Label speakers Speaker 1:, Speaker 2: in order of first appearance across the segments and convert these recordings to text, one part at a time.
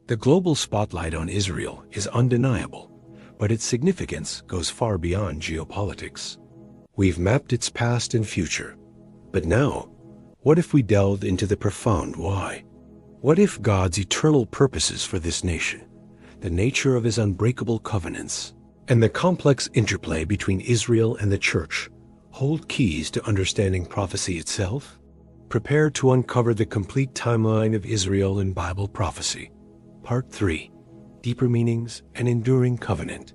Speaker 1: The global spotlight on Israel is undeniable, but its significance goes far beyond geopolitics. We've mapped its past and future, but now, what if we delved into the profound why? What if God's eternal purposes for this nation, the nature of his unbreakable covenants, and the complex interplay between Israel and the church hold keys to understanding prophecy itself? Prepare to uncover the complete timeline of Israel in Bible prophecy. Part 3. Deeper Meanings and Enduring Covenant.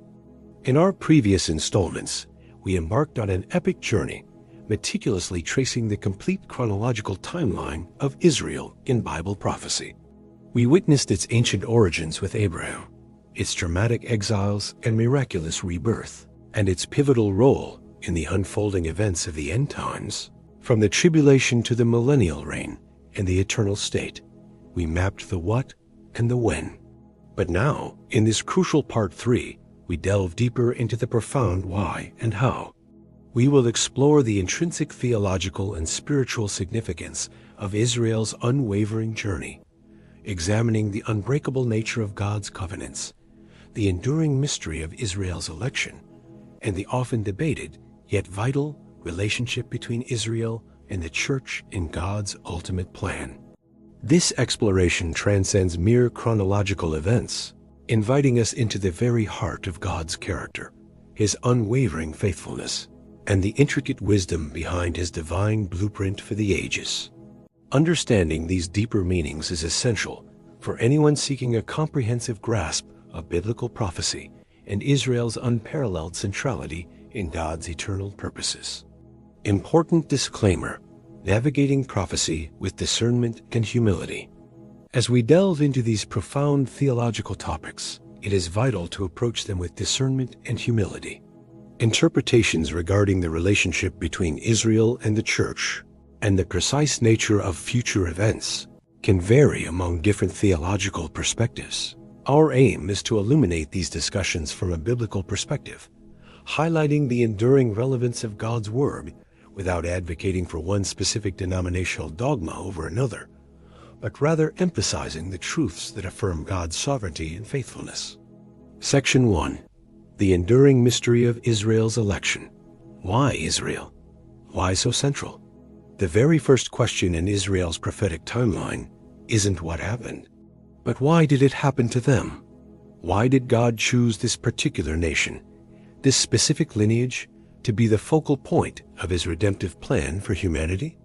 Speaker 1: In our previous installments, we embarked on an epic journey, meticulously tracing the complete chronological timeline of Israel in Bible prophecy. We witnessed its ancient origins with Abraham, its dramatic exiles and miraculous rebirth, and its pivotal role in the unfolding events of the end times. From the tribulation to the millennial reign and the eternal state, we mapped the what and the when. But now, in this crucial part 3, we delve deeper into the profound why and how. We will explore the intrinsic theological and spiritual significance of Israel's unwavering journey, examining the unbreakable nature of God's covenants, the enduring mystery of Israel's election, and the often debated yet vital relationship between Israel and the church in God's ultimate plan. This exploration transcends mere chronological events, inviting us into the very heart of God's character, his unwavering faithfulness, and the intricate wisdom behind his divine blueprint for the ages. Understanding these deeper meanings is essential for anyone seeking a comprehensive grasp of biblical prophecy and Israel's unparalleled centrality in God's eternal purposes. Important disclaimer: navigating prophecy with discernment and humility. As we delve into these profound theological topics, it is vital to approach them with discernment and humility. Interpretations regarding the relationship between Israel and the church, and the precise nature of future events, can vary among different theological perspectives. Our aim is to illuminate these discussions from a biblical perspective, highlighting the enduring relevance of God's Word without advocating for one specific denominational dogma over another, but rather emphasizing the truths that affirm God's sovereignty and faithfulness. Section 1. The enduring mystery of Israel's election. Why Israel? Why so central? The very first question in Israel's prophetic timeline isn't what happened, but why did it happen to them? Why did God choose this particular nation, this specific lineage, to be the focal point of his redemptive plan for humanity?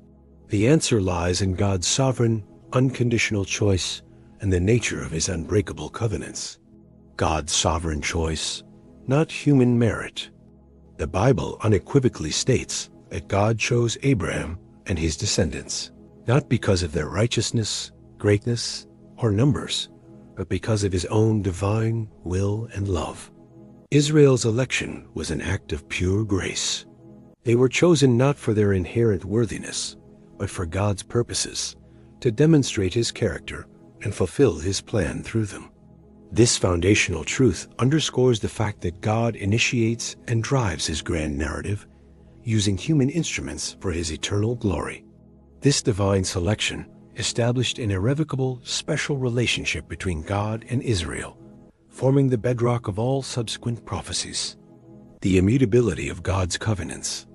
Speaker 1: The answer lies in God's sovereign, unconditional choice and the nature of his unbreakable covenants. God's sovereign choice, not human merit. The Bible unequivocally states that God chose Abraham and his descendants, not because of their righteousness, greatness, or numbers, but because of his own divine will and love. Israel's election was an act of pure grace. They were chosen not for their inherent worthiness, but for God's purposes, to demonstrate his character and fulfill his plan through them. This foundational truth underscores the fact that God initiates and drives his grand narrative, using human instruments for his eternal glory. This divine selection established an irrevocable, special relationship between God and Israel, forming the bedrock of all subsequent prophecies. The immutability of God's covenants,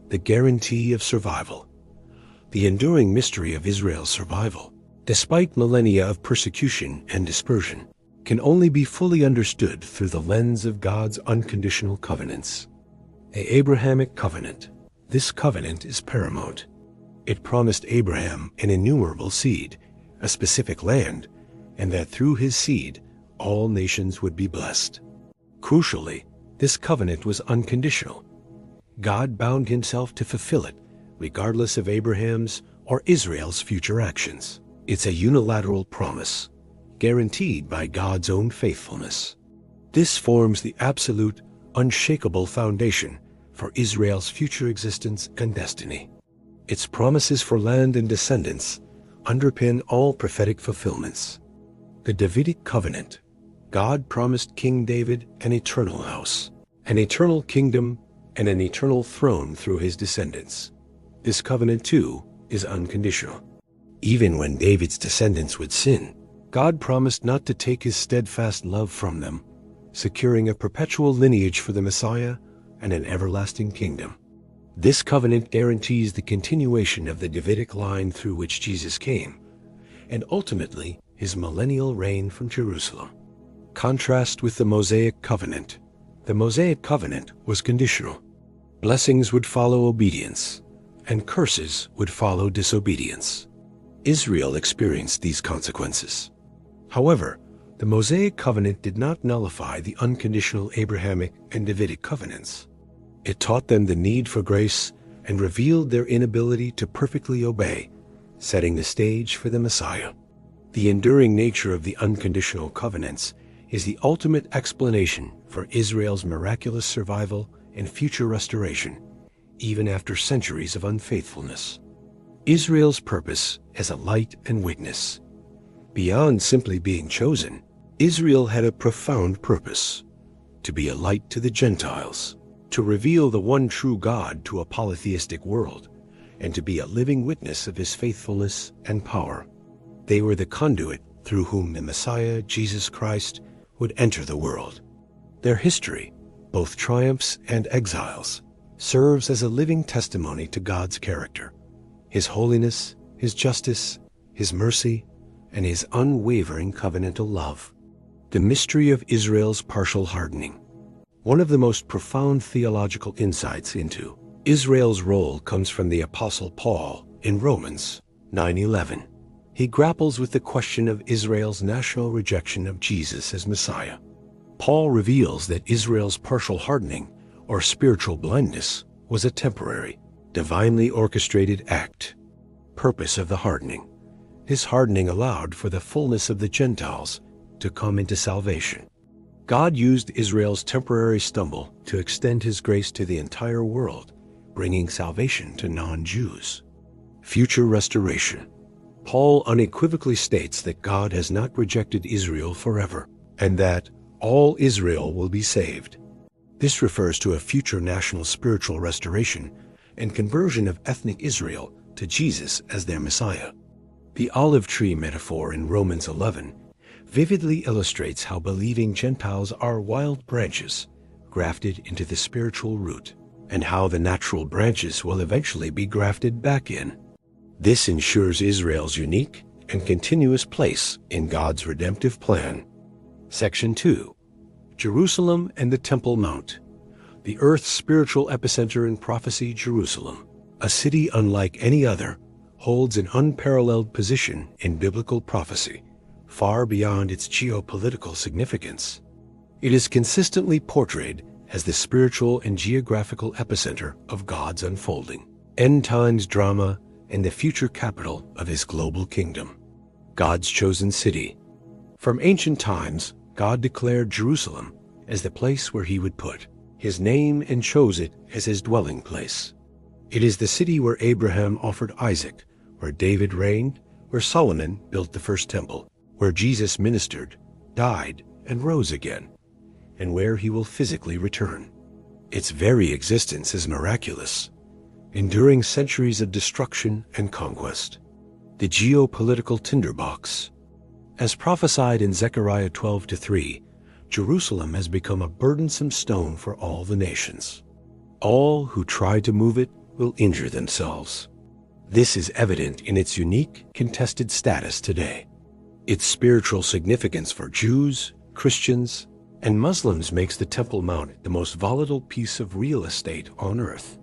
Speaker 1: the guarantee of survival, the enduring mystery of Israel's survival, despite millennia of persecution and dispersion, can only be fully understood through the lens of God's unconditional covenants. The Abrahamic covenant. This covenant is paramount. It promised Abraham an innumerable seed, a specific land, and that through his seed, all nations would be blessed. Crucially, this covenant was unconditional. God bound himself to fulfill it, regardless of Abraham's or Israel's future actions. It's a unilateral promise, guaranteed by God's own faithfulness. This forms the absolute, unshakable foundation for Israel's future existence and destiny. Its promises for land and descendants underpin all prophetic fulfillments. The Davidic covenant. God promised King David an eternal house, an eternal kingdom, and an eternal throne through his descendants. This covenant, too, is unconditional. Even when David's descendants would sin, God promised not to take his steadfast love from them, securing a perpetual lineage for the Messiah and an everlasting kingdom. This covenant guarantees the continuation of the Davidic line through which Jesus came, and ultimately his millennial reign from Jerusalem. Contrast with the Mosaic covenant. The Mosaic covenant was conditional. Blessings would follow obedience, and curses would follow disobedience. Israel experienced these consequences. However, the Mosaic covenant did not nullify the unconditional Abrahamic and Davidic covenants. It taught them the need for grace and revealed their inability to perfectly obey, setting the stage for the Messiah. The enduring nature of the unconditional covenants is the ultimate explanation for Israel's miraculous survival and future restoration, even after centuries of unfaithfulness. Israel's purpose as a light and witness. Beyond simply being chosen, Israel had a profound purpose: to be a light to the Gentiles, to reveal the one true God to a polytheistic world, and to be a living witness of his faithfulness and power. They were the conduit through whom the Messiah, Jesus Christ, would enter the world. Their history, both triumphs and exiles, serves as a living testimony to God's character, his holiness, his justice, his mercy, and his unwavering covenantal love. The mystery of Israel's partial hardening. One of the most profound theological insights into Israel's role comes from the Apostle Paul in Romans 9:11. He grapples with the question of Israel's national rejection of Jesus as Messiah. Paul reveals that Israel's partial hardening, or spiritual blindness, was a temporary, divinely orchestrated act. Purpose of the hardening. His hardening allowed for the fullness of the Gentiles to come into salvation. God used Israel's temporary stumble to extend his grace to the entire world, bringing salvation to non-Jews. Future restoration. Paul unequivocally states that God has not rejected Israel forever, and that all Israel will be saved. This refers to a future national spiritual restoration and conversion of ethnic Israel to Jesus as their Messiah. The olive tree metaphor in Romans 11 vividly illustrates how believing Gentiles are wild branches grafted into the spiritual root, and how the natural branches will eventually be grafted back in. This ensures Israel's unique and continuous place in God's redemptive plan. Section 2. Jerusalem and the Temple Mount. The earth's spiritual epicenter in prophecy, Jerusalem, a city unlike any other, holds an unparalleled position in biblical prophecy, far beyond its geopolitical significance. It is consistently portrayed as the spiritual and geographical epicenter of God's unfolding end times drama and the future capital of his global kingdom. God's chosen city. From ancient times, God declared Jerusalem as the place where he would put his name and chose it as his dwelling place. It is the city where Abraham offered Isaac, where David reigned, where Solomon built the first temple, where Jesus ministered, died, and rose again, and where he will physically return. Its very existence is miraculous, enduring centuries of destruction and conquest. The geopolitical tinderbox. As prophesied in Zechariah 12:3, Jerusalem has become a burdensome stone for all the nations. All who try to move it will injure themselves. This is evident in its unique, contested status today. Its spiritual significance for Jews, Christians, and Muslims makes the Temple Mount the most volatile piece of real estate on earth.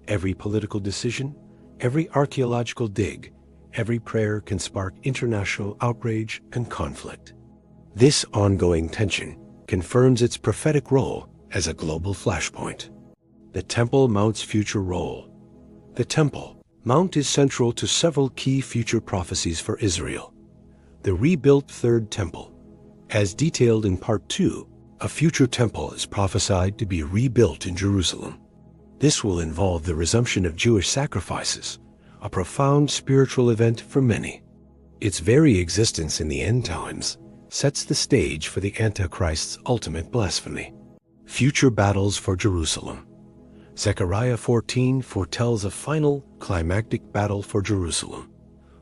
Speaker 1: Every political decision, every archaeological dig, every prayer can spark international outrage and conflict. This ongoing tension confirms its prophetic role as a global flashpoint. The Temple Mount's future role. The Temple Mount is central to several key future prophecies for Israel. The rebuilt Third Temple. As detailed in Part 2, a future temple is prophesied to be rebuilt in Jerusalem. This will involve the resumption of Jewish sacrifices, a profound spiritual event for many. Its very existence in the end times sets the stage for the Antichrist's ultimate blasphemy. Future battles for Jerusalem. Zechariah 14 foretells a final climactic battle for Jerusalem,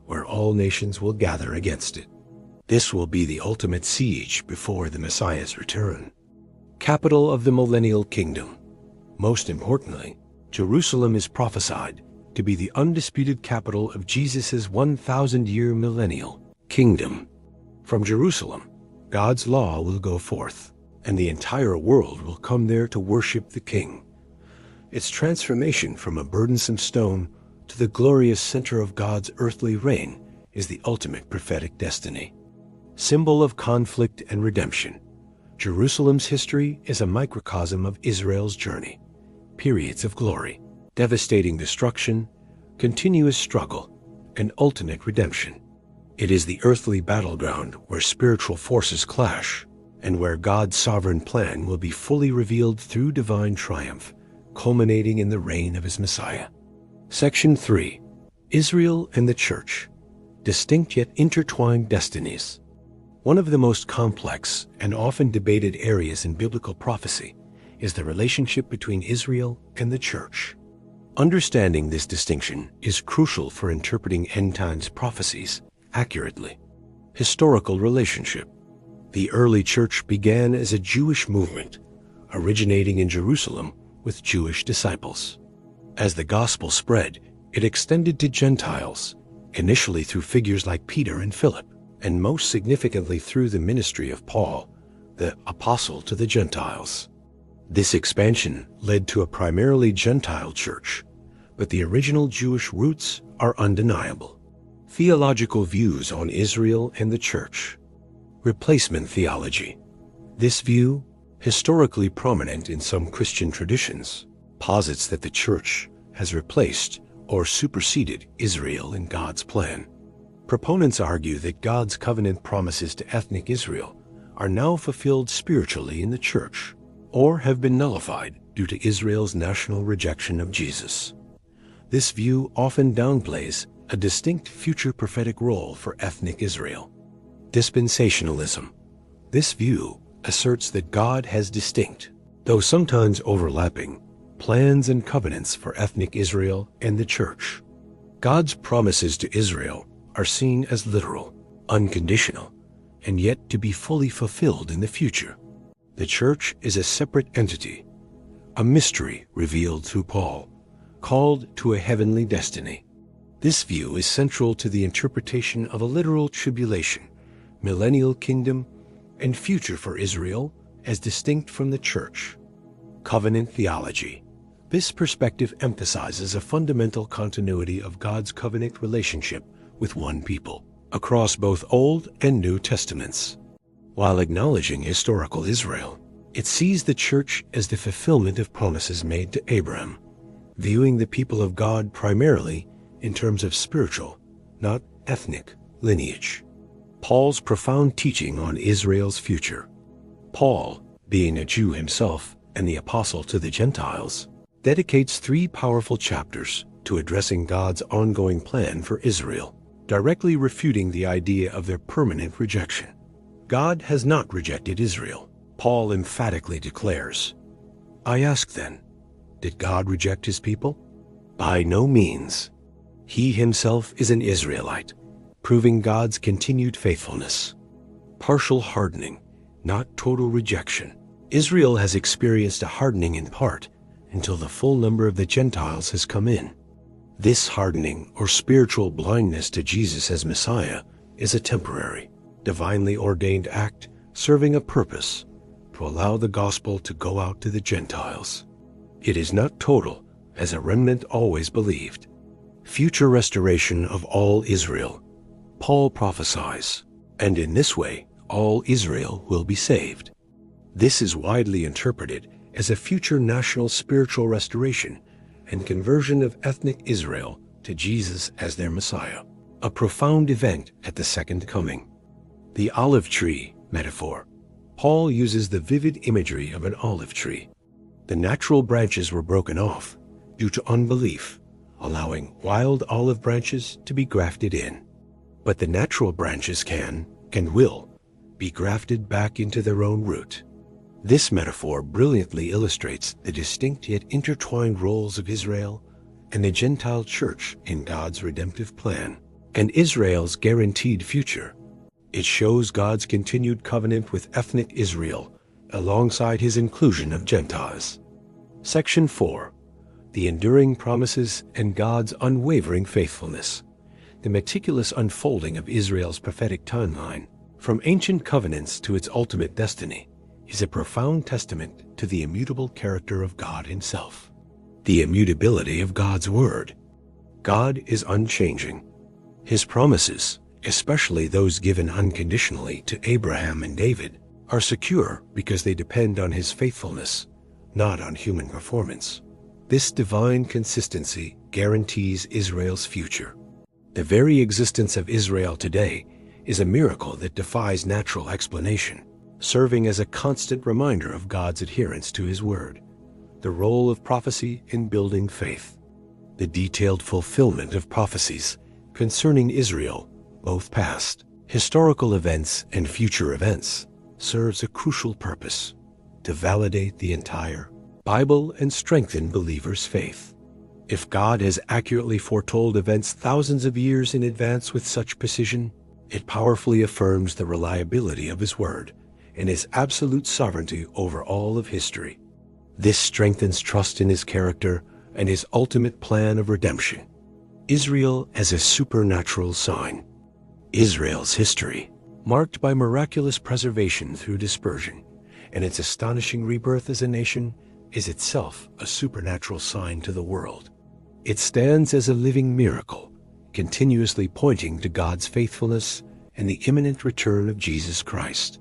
Speaker 1: where all nations will gather against it. This will be the ultimate siege before the Messiah's return. Capital of the millennial kingdom. Most importantly, Jerusalem is prophesied to be the undisputed capital of Jesus' 1,000-year millennial kingdom. From Jerusalem, God's law will go forth, and the entire world will come there to worship the King. Its transformation from a burdensome stone to the glorious center of God's earthly reign is the ultimate prophetic destiny. Symbol of conflict and redemption, Jerusalem's history is a microcosm of Israel's journey. Periods of glory, devastating destruction, continuous struggle, and ultimate redemption. It is the earthly battleground where spiritual forces clash, and where God's sovereign plan will be fully revealed through divine triumph, culminating in the reign of his Messiah. Section 3. Israel and the Church. Distinct yet intertwined destinies. One of the most complex and often debated areas in biblical prophecy is the relationship between Israel and the Church. Understanding this distinction is crucial for interpreting end times prophecies accurately. Historical relationship. The early church began as a Jewish movement, originating in Jerusalem with Jewish disciples. As the gospel spread, it extended to Gentiles, initially through figures like Peter and Philip, and most significantly through the ministry of Paul, the apostle to the Gentiles. This expansion led to a primarily Gentile church, but the original Jewish roots are undeniable. Theological views on Israel and the Church. Replacement theology. This view, historically prominent in some Christian traditions, posits that the Church has replaced or superseded Israel in God's plan. Proponents argue that God's covenant promises to ethnic Israel are now fulfilled spiritually in the Church, or have been nullified due to Israel's national rejection of Jesus. This view often downplays a distinct future prophetic role for ethnic Israel. Dispensationalism. This view asserts that God has distinct, though sometimes overlapping, plans and covenants for ethnic Israel and the Church. God's promises to Israel are seen as literal, unconditional, and yet to be fully fulfilled in the future. The Church is a separate entity, a mystery revealed through Paul, called to a heavenly destiny. This view is central to the interpretation of a literal tribulation, millennial kingdom, and future for Israel as distinct from the Church. Covenant theology. This perspective emphasizes a fundamental continuity of God's covenant relationship with one people across both Old and New Testaments. While acknowledging historical Israel, it sees the Church as the fulfillment of promises made to Abraham, viewing the people of God primarily in terms of spiritual, not ethnic, lineage. Paul's profound teaching on Israel's future. Paul, being a Jew himself and the apostle to the Gentiles, dedicates 3 powerful chapters to addressing God's ongoing plan for Israel, directly refuting the idea of their permanent rejection. God has not rejected Israel, Paul emphatically declares. I ask then, did God reject his people? By no means. He himself is an Israelite, proving God's continued faithfulness. Partial hardening, not total rejection. Israel has experienced a hardening in part until the full number of the Gentiles has come in. This hardening or spiritual blindness to Jesus as Messiah is a temporary, divinely ordained act serving a purpose to allow the gospel to go out to the Gentiles. It is not total, as a remnant always believed. Future restoration of all Israel. Paul prophesies, and in this way all Israel will be saved. This is widely interpreted as a future national spiritual restoration and conversion of ethnic Israel to Jesus as their Messiah, a profound event at the second coming. The olive tree metaphor. Paul uses the vivid imagery of an olive tree. The natural branches were broken off due to unbelief, allowing wild olive branches to be grafted in. But the natural branches can, and will, be grafted back into their own root. This metaphor brilliantly illustrates the distinct yet intertwined roles of Israel and the Gentile church in God's redemptive plan, and Israel's guaranteed future. It shows God's continued covenant with ethnic Israel, alongside his inclusion of Gentiles. Section 4. The enduring promises and God's unwavering faithfulness. The meticulous unfolding of Israel's prophetic timeline, from ancient covenants to its ultimate destiny, is a profound testament to the immutable character of God himself. The immutability of God's word. God is unchanging. His promises, especially those given unconditionally to Abraham and David, are secure because they depend on his faithfulness, not on human performance. This divine consistency guarantees Israel's future. The very existence of Israel today is a miracle that defies natural explanation, serving as a constant reminder of God's adherence to his word. The role of prophecy in building faith. The detailed fulfillment of prophecies concerning Israel, both past, historical events and future events, serves a crucial purpose: to validate the entire Bible and strengthen believers' faith. If God has accurately foretold events thousands of years in advance with such precision, it powerfully affirms the reliability of his word and his absolute sovereignty over all of history. This strengthens trust in his character and his ultimate plan of redemption. Israel as a supernatural sign. Israel's history, marked by miraculous preservation through dispersion, and its astonishing rebirth as a nation, is itself a supernatural sign to the world. It stands as a living miracle, continuously pointing to God's faithfulness and the imminent return of Jesus Christ.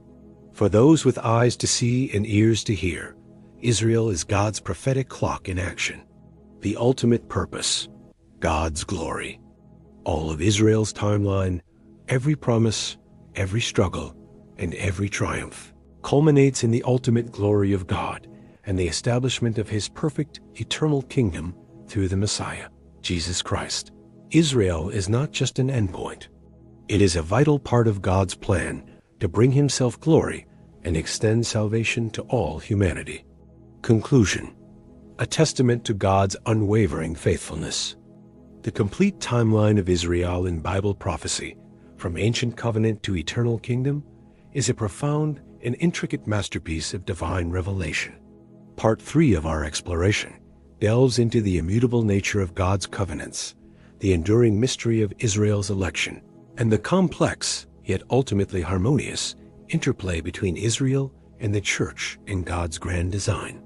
Speaker 1: For those with eyes to see and ears to hear, Israel is God's prophetic clock in action. The ultimate purpose, God's glory. All of Israel's timeline, every promise, every struggle, and every triumph culminates in the ultimate glory of God and the establishment of his perfect, eternal kingdom through the Messiah, Jesus Christ. Israel is not just an endpoint. It is a vital part of God's plan to bring himself glory and extend salvation to all humanity. Conclusion. A testament to God's unwavering faithfulness. The complete timeline of Israel in Bible prophecy, from ancient covenant to eternal kingdom, is a profound and intricate masterpiece of divine revelation. Part 3 of our exploration delves into the immutable nature of God's covenants, the enduring mystery of Israel's election, and the complex, yet ultimately harmonious, interplay between Israel and the church in God's grand design.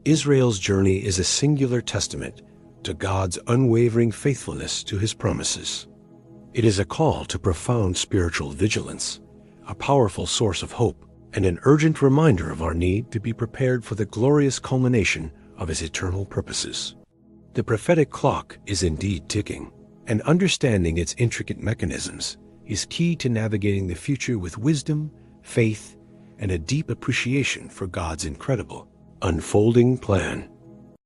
Speaker 1: Israel's journey is a singular testament to God's unwavering faithfulness to his promises. It is a call to profound spiritual vigilance, a powerful source of hope, and an urgent reminder of our need to be prepared for the glorious culmination of his eternal purposes. The prophetic clock is indeed ticking, and understanding its intricate mechanisms is key to navigating the future with wisdom, faith, and a deep appreciation for God's incredible, unfolding plan.